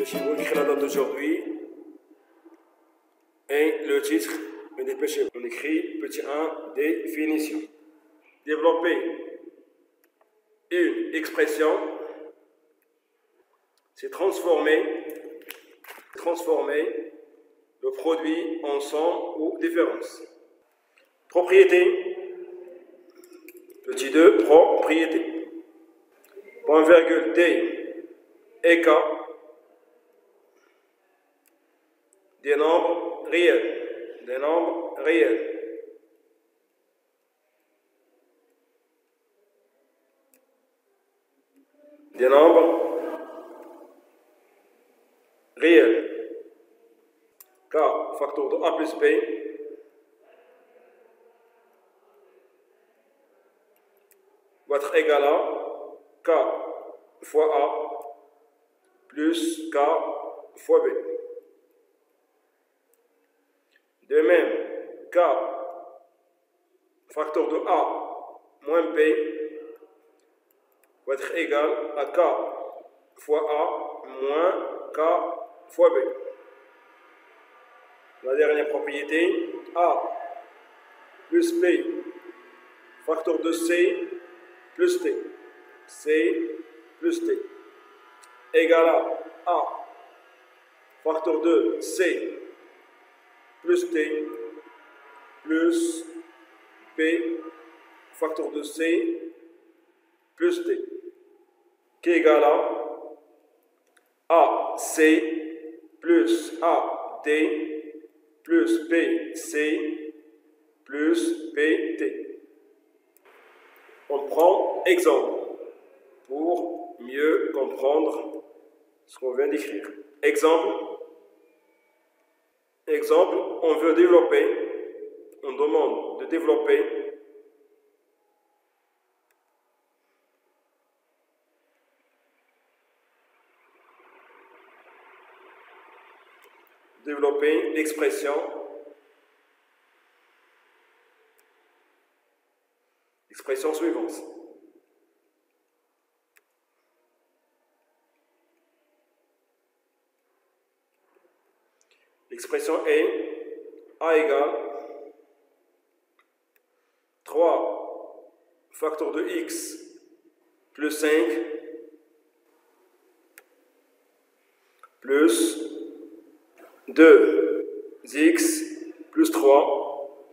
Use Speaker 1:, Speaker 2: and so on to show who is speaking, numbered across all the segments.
Speaker 1: dépêchez-vous, écrire la date d'aujourd'hui et le titre, mais dépêchez-vous. On écrit petit 1, définition. Développer une expression, c'est transformer le produit en son ou différence. Propriété, petit 2, propriété. Point virgule D et K, des nombres réels. Des nombres réels. Des nombres réels. K, facteur de A plus B, va être égal à K fois A plus K fois B. De même, K, facteur de A moins B, va être égal à K fois A moins K fois B. La dernière propriété, A plus B, facteur de C plus T. C plus T égale à A, facteur de C plus T plus B, facteur de C plus T, qui est égal à AC plus AD plus BC plus BT. On prend exemple pour mieux comprendre ce qu'on vient d'écrire. Exemple, on veut développer, on demande de développer l'expression suivante. L'expression est A égale 3 facteur de x plus 5 plus 2x plus 3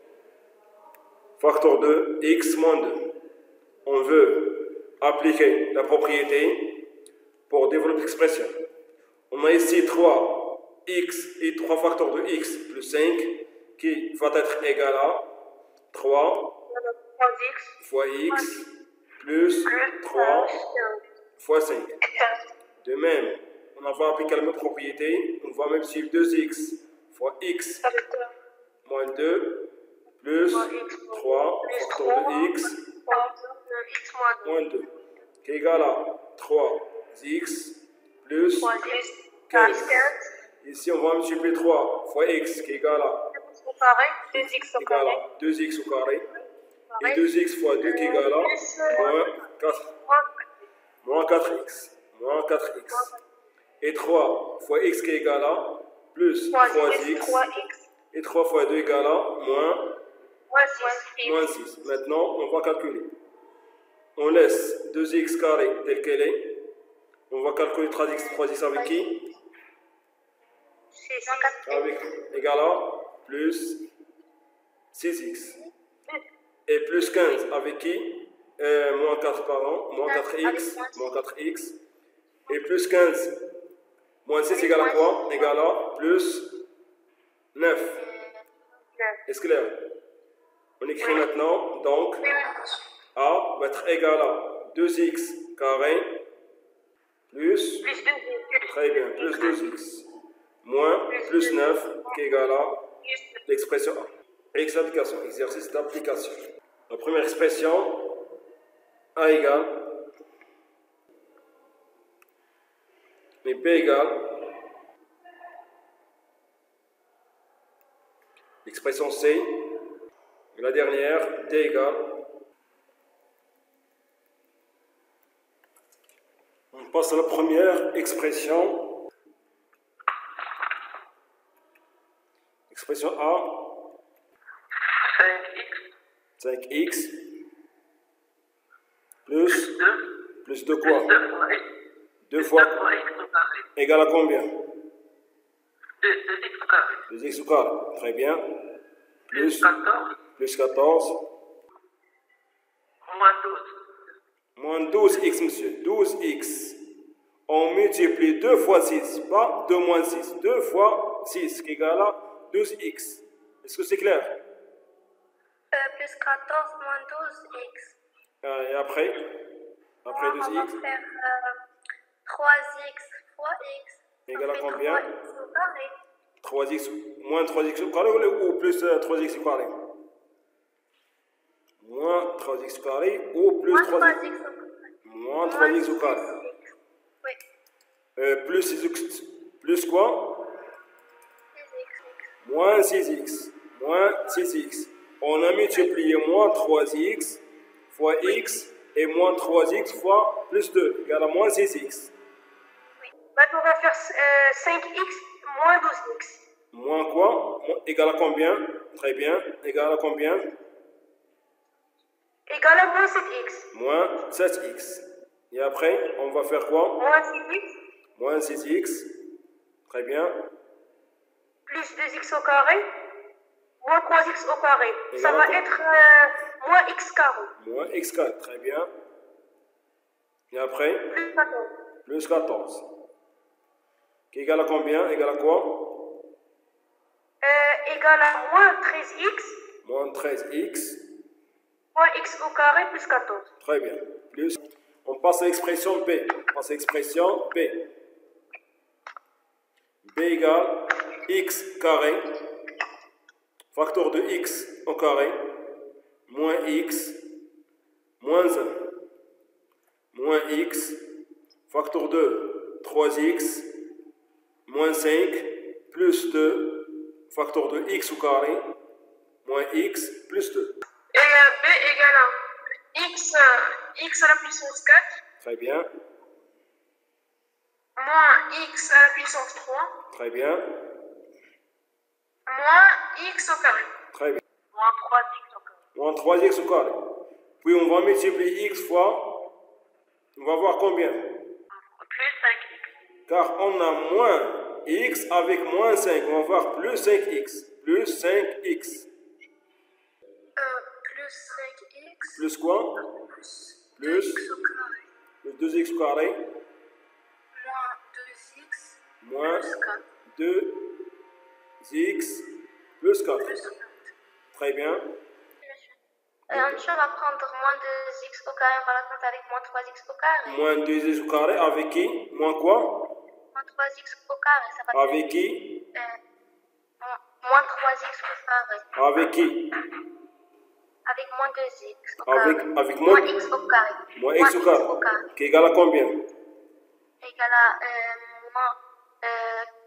Speaker 1: facteur de x moins 2. On veut appliquer la propriété pour développer l'expression. On a ici 3x et 3 facteurs de x plus 5 qui va être égal à 3 fois x plus 3 fois 5. De même, on va appliquer la même propriété. On va multiplier 2x fois x moins 2 plus 3 facteur de x moins 2 qui est égal à 3x plus 15. Ici, on va multiplier 3 fois x qui est égal à 2x au carré. Et 2x fois 2 qui est égal à moins 4x. Et 3 fois x qui est égal à plus 3x. Et 3 fois 2 égale à moins 6. Maintenant, on va calculer. On laisse 2x carré tel qu'elle est. On va calculer 3x avec qui? Avec égal à plus 6x. Et plus 15 avec qui? Moins 4, pardon. Moins 4x. Et plus 15. Moins 6 égale à quoi? Égale à plus 9. Est-ce clair? On écrit maintenant, donc, A va être égal à 2x carré plus, très bien, plus 2x, moins plus 9 qui est égal à l'expression A. Exercice d'application. La première expression, A égale, mais B égale, l'expression C, et la dernière, D égale. On passe à la première expression. Expression A. 5x. Plus
Speaker 2: 2.
Speaker 1: Plus de quoi? 2
Speaker 2: fois
Speaker 1: fois.
Speaker 2: x au carré.
Speaker 1: Égal à combien?
Speaker 2: 2x au carré.
Speaker 1: 2x au carré. Très bien.
Speaker 2: Plus 14.
Speaker 1: Plus 14.
Speaker 2: Moins 12.
Speaker 1: Moins 12x, monsieur. 12x. On multiplie 2 fois 6, pas 2 moins 6. 2 fois 6 qui égale à 12x. Est-ce que c'est clair?
Speaker 3: Plus 14 moins 12x.
Speaker 1: Et après 12x.
Speaker 3: On va faire 3x fois x.
Speaker 1: Égal à combien?
Speaker 3: 3x au carré.
Speaker 1: 3x, moins 3x au carré ou plus 3x au carré? Moins 3x au carré ou plus 3x? Moins 3x au carré.
Speaker 3: Oui.
Speaker 1: Plus 6x. Plus quoi?
Speaker 3: 6x.
Speaker 1: Moins 6x. Moins 6x. On a multiplié moins 3x fois x et moins 3x fois plus 2 égale à moins 6x.
Speaker 3: Oui. Maintenant, on va faire 5x moins 12x.
Speaker 1: Moins quoi? Égal à combien? Très bien. Égal à combien?
Speaker 3: Égal à moins 7x.
Speaker 1: Moins 7x. Et après, on va faire quoi?
Speaker 3: Moins 6x.
Speaker 1: Moins 6x. Très bien.
Speaker 3: Plus 2x au carré. Moins 3x au carré.
Speaker 1: Égal
Speaker 3: Ça
Speaker 1: à
Speaker 3: va
Speaker 1: quoi?
Speaker 3: être moins x carré.
Speaker 1: Moins x carré. Très bien. Et après?
Speaker 3: Plus 14.
Speaker 1: Plus 14. Qui égale à combien? Égal à quoi?
Speaker 3: Égal à moins 13x.
Speaker 1: Moins 13x.
Speaker 3: Moins x au carré plus 14.
Speaker 1: Très bien. Plus. On passe à l'expression B. On passe à l'expression B. B égale x carré. Facteur de x au carré. Moins x. Moins 1. Moins x. Facteur de 3x. Moins 5. Plus 2. Facteur de x au carré. Moins x plus 2.
Speaker 3: Et b égale à x à la puissance 4.
Speaker 1: Très bien.
Speaker 3: Moins x à la puissance 3.
Speaker 1: Très bien.
Speaker 3: Moins x au carré.
Speaker 1: Très bien.
Speaker 3: Moins 3x au carré.
Speaker 1: Moins 3x au carré. Puis on va multiplier x fois. On va voir combien.
Speaker 3: Plus 5x.
Speaker 1: Car on a moins x avec moins 5. On va voir plus 5x. Plus 5x.
Speaker 3: Plus 5x.
Speaker 1: Plus quoi? Plus
Speaker 3: 2x au carré.
Speaker 1: Plus 2x au carré.
Speaker 3: Moins 2x.
Speaker 1: Moins
Speaker 3: Plus 4.
Speaker 1: 2x plus 4.
Speaker 3: Plus 4.
Speaker 1: Très bien.
Speaker 3: On va prendre moins 2x au carré, on va la compter avec moins 3x au carré.
Speaker 1: Moins 2x au carré avec qui? Moins quoi?
Speaker 3: Moins 3x au carré, ça va
Speaker 1: Avec qui?
Speaker 3: moins 3x au carré.
Speaker 1: Avec qui?
Speaker 3: Avec moins 2x au carré.
Speaker 1: Avec
Speaker 3: moins x au carré.
Speaker 1: Moins x au carré. Qui est égal à combien?
Speaker 3: Égal à moins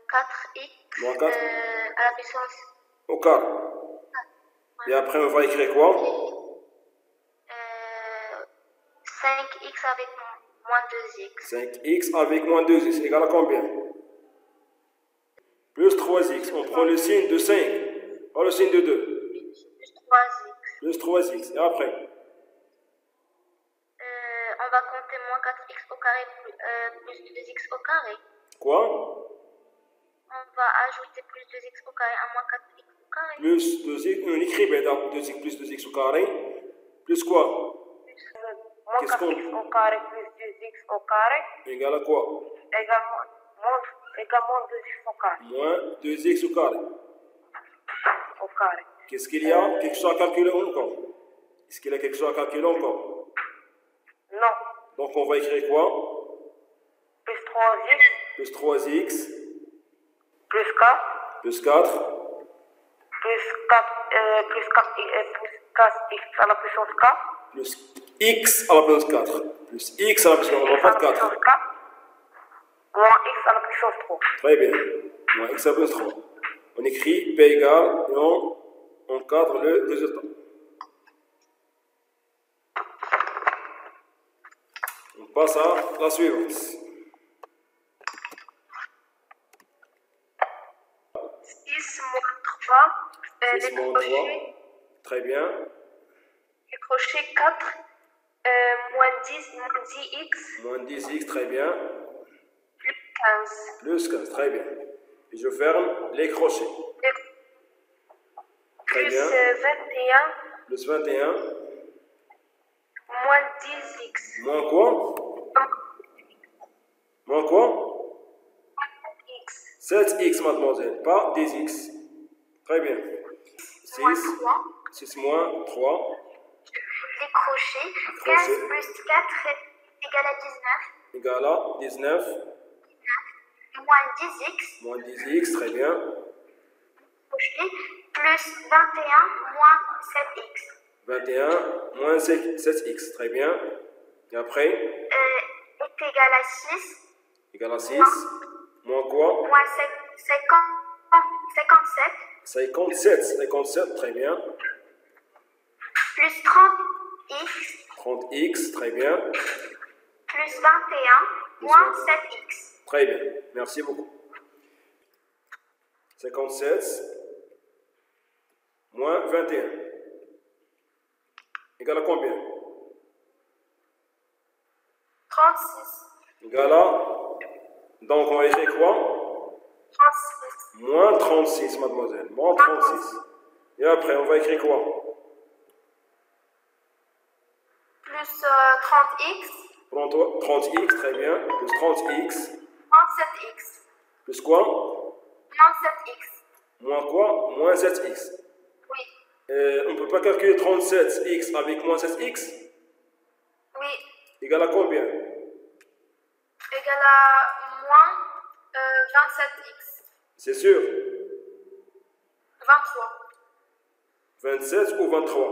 Speaker 3: 4x
Speaker 1: Moins 4
Speaker 3: à la puissance
Speaker 1: au carré. Et après, on va écrire quoi?
Speaker 3: 5x avec moins 2x.
Speaker 1: 5x avec moins 2x égal à combien? Plus 3x. On prend le signe de 5. Pas le signe de 2.
Speaker 3: Plus 3x.
Speaker 1: Plus 3x. Et après?
Speaker 3: On va compter moins 4x au carré plus 2x au carré.
Speaker 1: Quoi?
Speaker 3: On va ajouter plus 2x au carré à moins 4x au carré.
Speaker 1: Plus 2x. On écrit 2x plus 2x au carré. Plus quoi?
Speaker 4: Moins 4x au carré plus 2x au carré
Speaker 1: Égal à quoi?
Speaker 4: également 2x au carré.
Speaker 1: Moins 2x au carré.
Speaker 4: Au carré.
Speaker 1: Qu'est-ce qu'il y a? Quelque chose à calculer encore? Est-ce qu'il y a quelque chose à calculer encore?
Speaker 4: Non.
Speaker 1: Donc on va écrire quoi?
Speaker 4: Plus 3x.
Speaker 1: Plus 3x.
Speaker 4: Plus 4.
Speaker 1: Plus 4.
Speaker 4: Plus 4x à la puissance 4.
Speaker 1: Plus x à la puissance 4. Plus x à la puissance 4. On va pas de 4.
Speaker 4: Moins x à la puissance 3.
Speaker 1: Très bien. Moins x à la puissance 3. On écrit P égale et on encadre le résultat. On passe à la suivante.
Speaker 3: 6 moins 3,
Speaker 1: 6 moins 3. Très bien.
Speaker 3: Les crochets 4, moins 10x.
Speaker 1: Moins 10x, très bien.
Speaker 3: Plus 15.
Speaker 1: Plus 15, très bien. Et je ferme les crochets. Très
Speaker 3: Plus
Speaker 1: bien.
Speaker 3: 21.
Speaker 1: Plus 21.
Speaker 3: Moins 10x.
Speaker 1: Moins quoi? Moins quoi?
Speaker 3: X.
Speaker 1: 7x, mademoiselle, pas 10x. Très bien. 6.
Speaker 3: Moins 3.
Speaker 1: 6 moins 3.
Speaker 3: Les crochets. 15 plus 4 égale à 19.
Speaker 1: Égale à 19.
Speaker 3: Moins 10x.
Speaker 1: Moins 10x, très bien.
Speaker 3: Crochet. Plus 21 moins 7x.
Speaker 1: 21 moins 7x, très bien. Et après?
Speaker 3: Est égal à 6.
Speaker 1: Égal à 6. Moins quoi?
Speaker 3: Moins 57.
Speaker 1: 57. 57, très bien.
Speaker 3: Plus 30x.
Speaker 1: 30x, très bien.
Speaker 3: Plus 21 moins 7x.
Speaker 1: Très bien, merci beaucoup. 57 moins 21. Égal à combien?
Speaker 3: 36.
Speaker 1: Égal à... Donc on écrit quoi?
Speaker 3: 36.
Speaker 1: Moins 36, mademoiselle. Moins 36. Et après, on va écrire quoi?
Speaker 3: Plus 30x.
Speaker 1: 30x, très bien. Plus 30x.
Speaker 3: Moins 7x.
Speaker 1: Plus quoi?
Speaker 3: Moins 7x.
Speaker 1: Moins quoi? Moins 7x.
Speaker 3: Oui.
Speaker 1: On ne peut pas calculer 37x avec moins 7x?
Speaker 3: Oui.
Speaker 1: Égal à combien?
Speaker 3: Égal à moins 27x.
Speaker 1: C'est sûr?
Speaker 3: 23.
Speaker 1: 27 ou 23?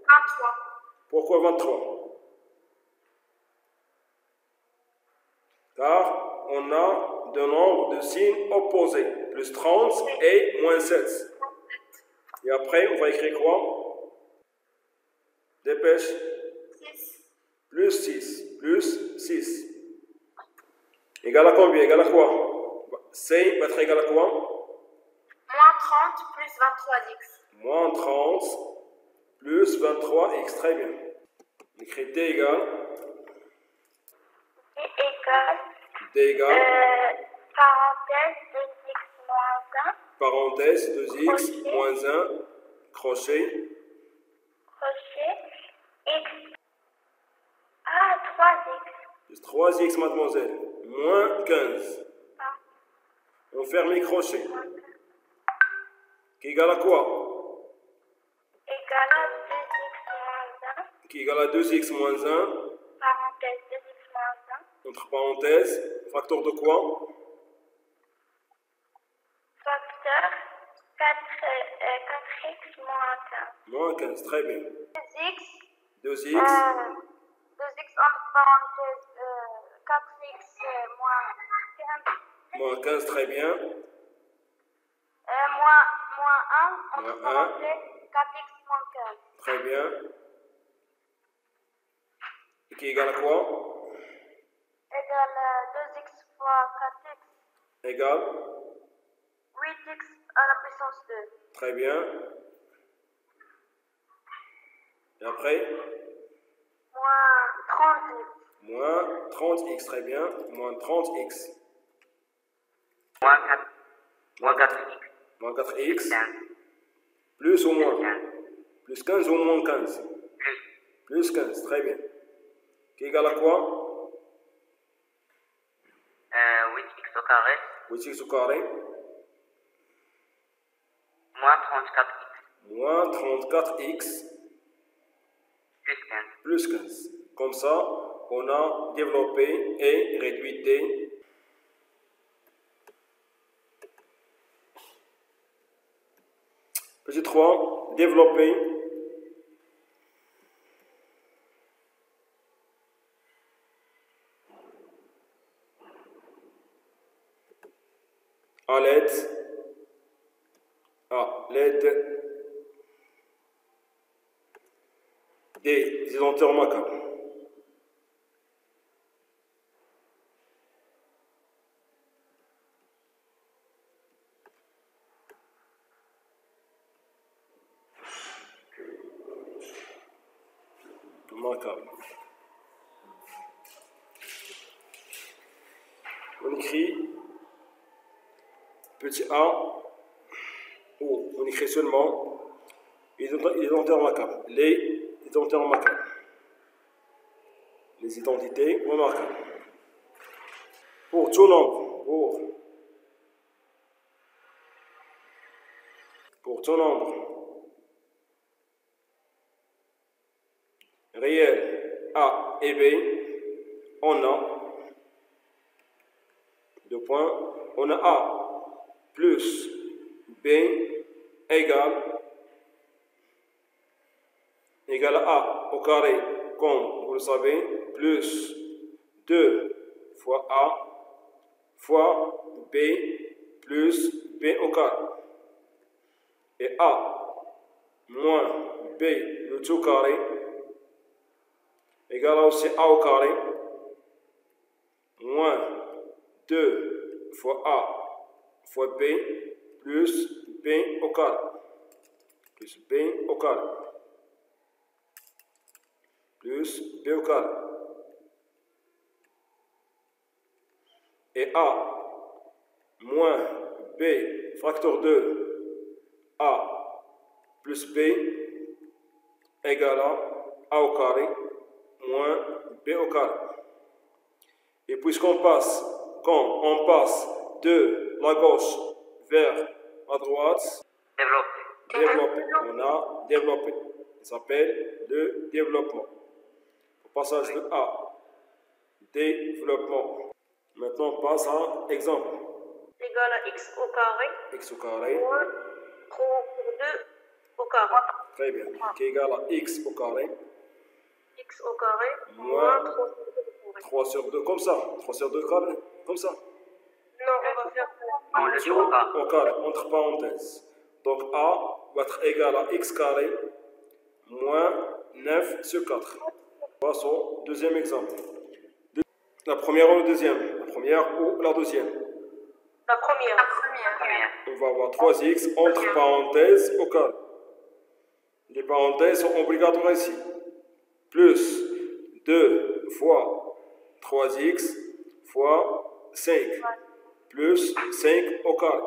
Speaker 3: 23.
Speaker 1: Pourquoi 23? Car on a deux nombres de signes opposés, plus 30 et moins 7. Et après, on va écrire quoi? Dépêche.
Speaker 3: 6.
Speaker 1: Plus 6. Plus 6. Égal à combien? Égal à quoi? C va être égal à quoi?
Speaker 3: Moins 30 plus 23x.
Speaker 1: Moins 30 plus 23x. Très bien. Écrit D égale. D égale.
Speaker 3: Parenthèse 2x moins 1.
Speaker 1: Parenthèse 2x moins 1. Crochet.
Speaker 3: Crochet. X. Ah, 3x.
Speaker 1: Plus 3x, mademoiselle. Moins 15. On ferme les crochets. Qui égale à quoi?
Speaker 3: Égal à 2x moins 1.
Speaker 1: Qui égale à 2x moins 1.
Speaker 3: Parenthèse 2x moins 1.
Speaker 1: Entre parenthèses. Facteur de quoi?
Speaker 3: Facteur 4x moins 15.
Speaker 1: Moins 15, très bien.
Speaker 3: 2x.
Speaker 1: 2x.
Speaker 3: 2x entre parenthèses 4x moins 15.
Speaker 1: Moins 15, très bien.
Speaker 3: Moins 1 entre
Speaker 1: Moins 1.
Speaker 3: parenthèses 4x moins 15.
Speaker 1: Très bien. Et qui égale à quoi?
Speaker 3: Égal à 2x fois 4x.
Speaker 1: Égale.
Speaker 3: 8x à la puissance 2.
Speaker 1: Très bien. Et après?
Speaker 3: Moins 30x.
Speaker 1: Moins 30x, très bien. Moins 30x.
Speaker 2: Moins 4. Moins 4x.
Speaker 1: Moins 4x.
Speaker 2: 15.
Speaker 1: Plus ou moins?
Speaker 2: 15.
Speaker 1: Plus 15 ou moins 15?
Speaker 2: Plus.
Speaker 1: Plus 15, très bien. Qui égale à quoi?
Speaker 2: 8x au carré.
Speaker 1: 8x au carré.
Speaker 2: Moins 34x.
Speaker 1: Moins 34x.
Speaker 2: Plus 15.
Speaker 1: Plus 15. Comme ça, on a développé et réduit D. Petit 3, développer à l'aide des identeurs macabres. remarquable. On écrit petit a, ou on écrit seulement identités remarquables. Les identités remarquables. Les identités remarquables. Pour tout nombre, pour tout nombre réel A et B, on a deux points, on a A plus B égale à A au carré, comme vous le savez, plus 2 fois A fois B plus B au carré. Et A moins B le tout carré égale aussi A au carré moins 2 fois A fois B plus B au carré. Plus B au carré. Plus B au carré. Et A moins B facteur 2 A plus B égale à A au carré moins B au carré. Et puisqu'on passe, quand on passe de la gauche vers la droite, développer. On a développé. Ça s'appelle le développement. Au passage de A, développement. Maintenant, on passe à exemple.
Speaker 4: Égal à x au carré.
Speaker 1: X au carré.
Speaker 4: Moins 3 sur 2 au carré.
Speaker 1: Très bien. Qui est égal à x au carré.
Speaker 4: X au carré.
Speaker 1: Moins
Speaker 4: 3 sur 2 au carré.
Speaker 1: 3 sur 2 comme ça. 3 sur 2 carré. Comme ça.
Speaker 4: Non, on va faire
Speaker 2: On le dit au carré.
Speaker 1: Au carré, entre parenthèses. Donc A va être égal à x carré moins 9 sur 4. Passons au deuxième exemple. La première ou la deuxième? La première ou la deuxième?
Speaker 4: la première.
Speaker 1: On va avoir 3x entre parenthèses au carré. Les parenthèses sont obligatoires ici. Plus 2 fois 3x fois 5. Plus 5 au carré.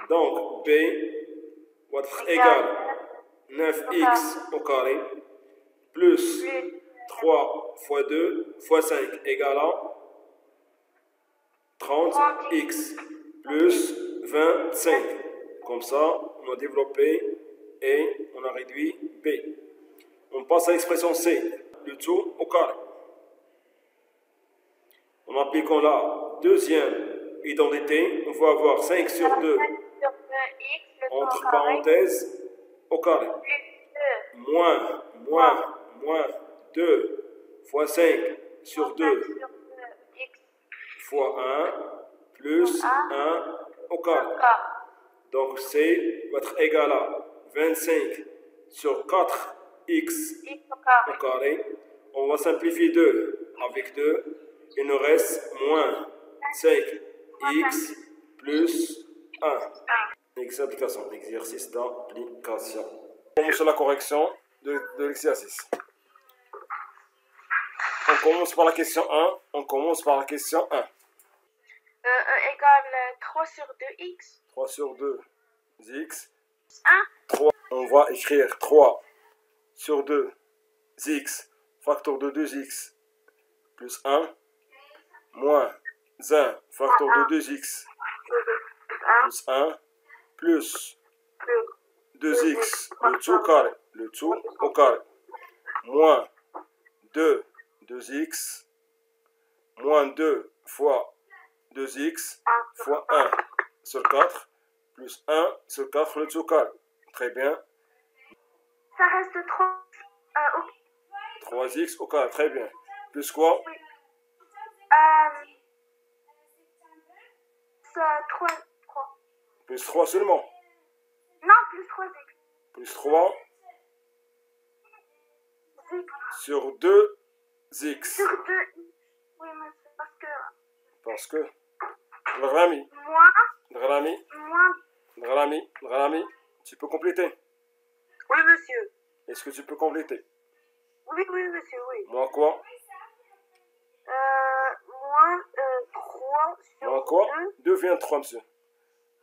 Speaker 1: Donc B va être égal à 9x au carré plus 3 fois 2 fois 5 égale à 30x plus 25. Comme ça, on a développé et on a réduit B. On passe à l'expression C, le tout au carré. En appliquant la deuxième identité, on va avoir 5 sur 2 entre parenthèses au carré. Moins 2 fois 5 sur 2 fois 1 plus 1 au carré. Donc C va être égal à 25 sur 4x au carré. On va simplifier 2 avec 2. Il nous reste moins 5x plus 1. Exercice d'application. On commence la correction de l'exercice. On commence par la question 1. On commence par la question 1.
Speaker 3: Égale 3 sur 2x.
Speaker 1: 3 sur 2x.
Speaker 3: 1.
Speaker 1: 3. On va écrire 3 sur 2x facteur de 2x plus 1 moins 1 facteur de 2x plus 1 plus 2x le tout au carré moins 2x moins 2 fois 2x fois 1 sur 4 plus 1 sur 4 le tout au carré. Très bien.
Speaker 3: Ça reste 3. Ok.
Speaker 1: 3x au carré, très bien. Plus quoi?
Speaker 3: Ça, 3.
Speaker 1: Plus 3 seulement.
Speaker 3: Non, plus 3x.
Speaker 1: Plus 3 sur 2x.
Speaker 3: Sur 2x. Oui, mais c'est parce que...
Speaker 1: Drami,
Speaker 3: Moins.
Speaker 1: tu peux compléter.
Speaker 4: Oui, monsieur.
Speaker 1: Est-ce que tu peux compléter?
Speaker 4: Oui, oui, monsieur, oui.
Speaker 1: Moins quoi?
Speaker 4: Moins 3 sur
Speaker 1: Moins quoi?
Speaker 4: 2.
Speaker 1: Devient 3, monsieur.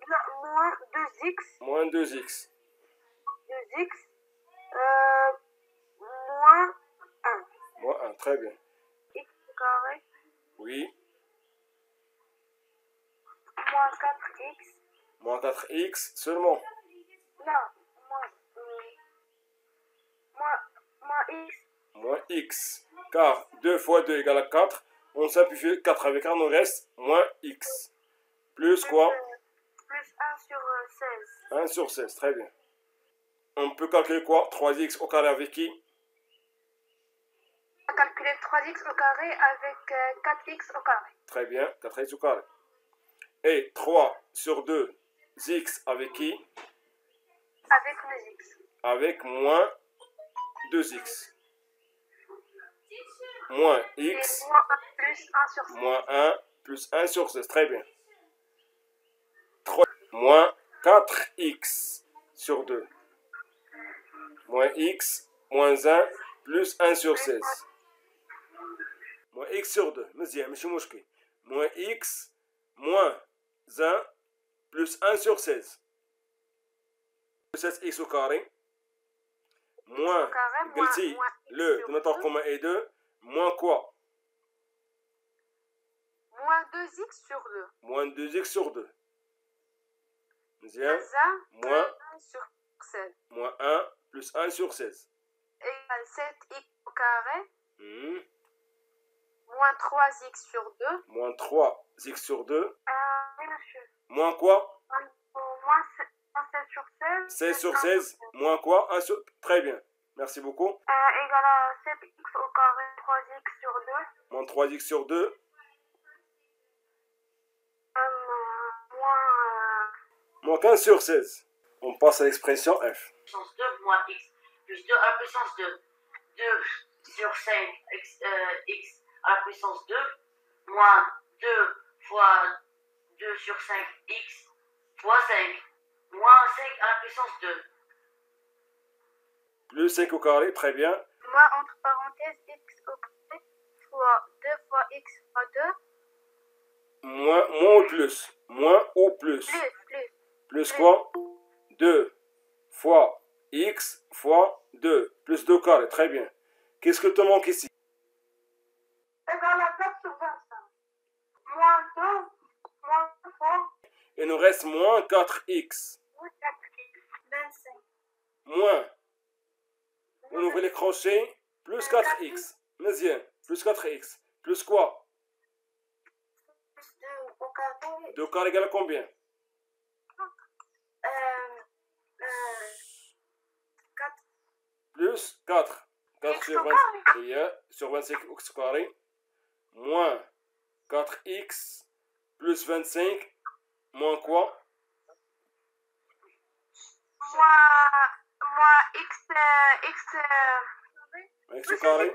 Speaker 4: Non, moins 2x.
Speaker 1: Moins 2x.
Speaker 4: 2x. Moins 1.
Speaker 1: Moins 1, très bien.
Speaker 4: X carré.
Speaker 1: Oui.
Speaker 4: Moins 4x.
Speaker 1: Moins 4x seulement.
Speaker 4: Non, moins x.
Speaker 1: Moins x. Car 2 fois 2 égale à 4. On simplifie 4 avec 1, nous reste moins x. Plus quoi?
Speaker 4: Plus 1 sur 16.
Speaker 1: 1 sur 16, très bien. On peut calculer quoi? 3x au carré avec qui?
Speaker 3: On va calculer 3x au carré avec 4x au carré.
Speaker 1: Très bien, 4x au carré. Et 3 sur 2, x avec qui?
Speaker 3: Avec 2x.
Speaker 1: Avec moins 2x. Moins
Speaker 3: Et
Speaker 1: x,
Speaker 3: moins 1 plus 1 sur 16.
Speaker 1: moins 1 plus 1 sur 16. Très bien. 3, moins 4x sur 2. Moins x, moins 1 plus 1 sur 16. Moins x sur 2. مزيان ماشي مشكل. Moins x, moins 1 plus 1 sur 16. 16x au carré. Moins,
Speaker 3: Carré,
Speaker 1: قلتي
Speaker 3: moins
Speaker 1: le
Speaker 3: x sur
Speaker 1: dénominateur
Speaker 3: 2.
Speaker 1: commun est 2. Moins quoi?
Speaker 3: Moins 2x sur 2.
Speaker 1: Moins 2x sur 2. مزيان.
Speaker 3: 1
Speaker 1: Moins,
Speaker 3: 1 sur 16.
Speaker 1: moins 1 plus 1 sur 16.
Speaker 3: Égale 7x au carré.
Speaker 1: Hmm.
Speaker 3: Moins 3x sur 2.
Speaker 1: Moins 3x sur 2.
Speaker 4: Oui, monsieur.
Speaker 1: Moins quoi?
Speaker 4: Moins 16 sur 16.
Speaker 1: 16 sur 16. Moins quoi? 1 sur... Très bien. Merci beaucoup.
Speaker 4: Égale à 7x au carré, 3x sur 2.
Speaker 1: Moins 3x sur 2. Moins 15 sur 16. On passe à l'expression f.
Speaker 2: Puissance 2 moins x plus 2 à la puissance 2. 2 sur 5 x à la puissance 2 moins 2 fois 2 sur 5 x fois 5 moins 5 à la puissance 2.
Speaker 1: Plus 5 au carré. Très bien.
Speaker 3: Moins entre parenthèses x au carré fois 2 fois x fois 2.
Speaker 1: Moins ou plus? Moins ou plus?
Speaker 3: Plus.
Speaker 1: Plus quoi? 2 fois x fois 2. Plus 2 au carré. Très bien. Qu'est-ce que te manque ici?
Speaker 4: Égale à 4 sur 25. Moins 2, moins 3,
Speaker 1: Il nous reste moins 4x.
Speaker 4: moins 4x, 25.
Speaker 1: Moins. On ouvre les crochets. Plus 4x. مزيان. Plus 4x. Plus quoi?
Speaker 4: Plus 2 au carré.
Speaker 1: 2 au carré égale à combien?
Speaker 4: 4.
Speaker 1: Plus 4. 4
Speaker 4: X
Speaker 1: sur
Speaker 4: au
Speaker 1: 20,
Speaker 4: carré.
Speaker 1: sur 25 x au carré. Moins 4x plus 25. Moins quoi?
Speaker 3: Moins x
Speaker 1: X au carré.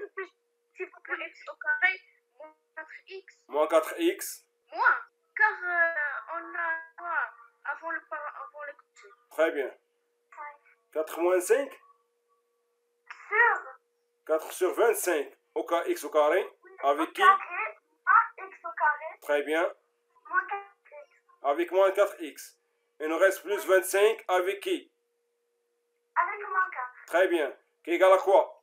Speaker 3: s'il vous plaît, x au carré, moins 4x.
Speaker 1: Moins 4x.
Speaker 3: Moins, car on a moins avant le côté.
Speaker 1: Très bien. 4 moins 5.
Speaker 4: Sur
Speaker 1: 4 sur 25 au carré, x au carré. Avec qui?
Speaker 4: carré, 1x au carré,
Speaker 1: Très bien.
Speaker 4: moins 4x.
Speaker 1: Avec moins 4x. Il nous reste plus 25 avec qui?
Speaker 4: Avec moins 4.
Speaker 1: Très bien. Qui est égal à quoi?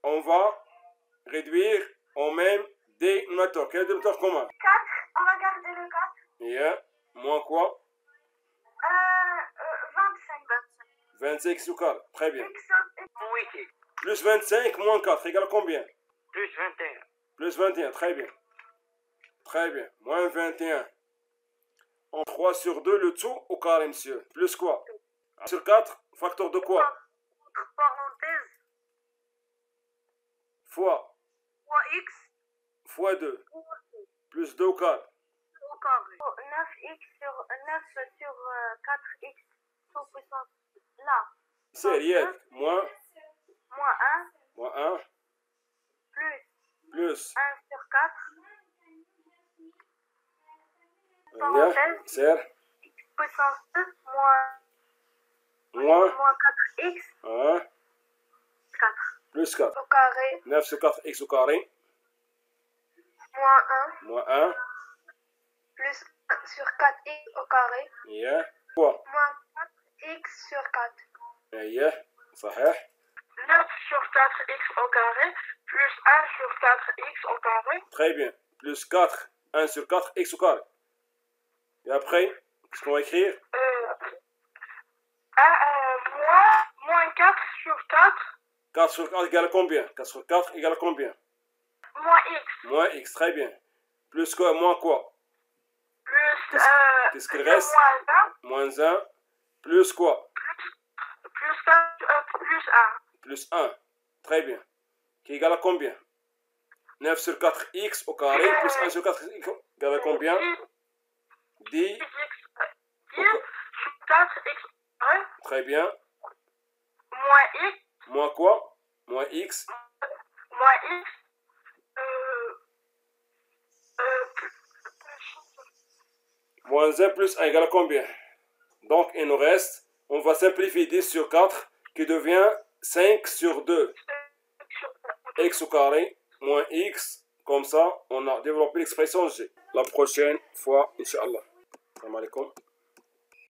Speaker 1: On va réduire au même dénominateur. Quel est le dénominateur commun?
Speaker 4: 4, on va garder le 4.
Speaker 1: Yeah. Moins quoi?
Speaker 4: 25.
Speaker 1: 25 x au carré. Très bien.
Speaker 4: X,
Speaker 2: Oui,
Speaker 1: Plus 25 moins 4 égale à combien?
Speaker 2: plus 21.
Speaker 1: Plus 21. Très bien. Très bien. Moins 21. En 3 sur 2, le tout au carré, monsieur. Plus quoi? 1 sur 4, facteur de quoi?
Speaker 4: entre parenthèses,
Speaker 1: Fois.
Speaker 4: fois x
Speaker 1: Fois 2. Plus 2 au carré.
Speaker 4: au carré. 9 sur 4x sous puissance là.
Speaker 1: C'est rien. Moins.
Speaker 4: Moins 1
Speaker 1: Moins 1.
Speaker 4: plus
Speaker 1: Plus.
Speaker 4: 1 sur 4.
Speaker 1: Yeah. C'est
Speaker 4: Puissance 2 moins
Speaker 3: Moins 4x.
Speaker 1: Hein?
Speaker 3: 4.
Speaker 1: Plus 4.
Speaker 3: Au carré.
Speaker 1: 9 sur 4x au carré.
Speaker 3: Moins 1.
Speaker 1: Moins 1.
Speaker 3: Plus 1 sur 4x au carré.
Speaker 1: Yeah. Quoi?
Speaker 3: Moins 4x sur 4.
Speaker 1: Yeah. صحيح.
Speaker 3: 9 sur 4x au carré. Plus 1 sur 4x au carré.
Speaker 1: Très bien. Plus 4. 1 sur 4 x au carré. Et après, qu'est-ce qu'on va écrire?
Speaker 3: Moins 4 sur 4.
Speaker 1: 4 sur 4 égale combien? 4 sur 4 égale combien?
Speaker 3: Moins x.
Speaker 1: Moins x, très bien. Plus quoi? Moins quoi?
Speaker 3: Plus
Speaker 1: Qu'est-ce qu'il reste? Moins 1. Plus quoi?
Speaker 3: Plus 4, plus 1.
Speaker 1: Plus 1. Très bien. Qui égale à combien? 9 sur 4x au carré plus 1 sur 4x égale à combien? 10
Speaker 3: sur 4x carré.
Speaker 1: Très bien.
Speaker 3: Moins x.
Speaker 1: Moins quoi? Moins x.
Speaker 3: Moins x.
Speaker 1: Moins 1 plus 1 égale à combien? Donc, il nous reste, on va simplifier 10 sur 4 qui devient 5 sur 2. X au carré moins x. Comme ça, on a développé l'expression G. La prochaine fois, Inch'Allah. Salam alaikum.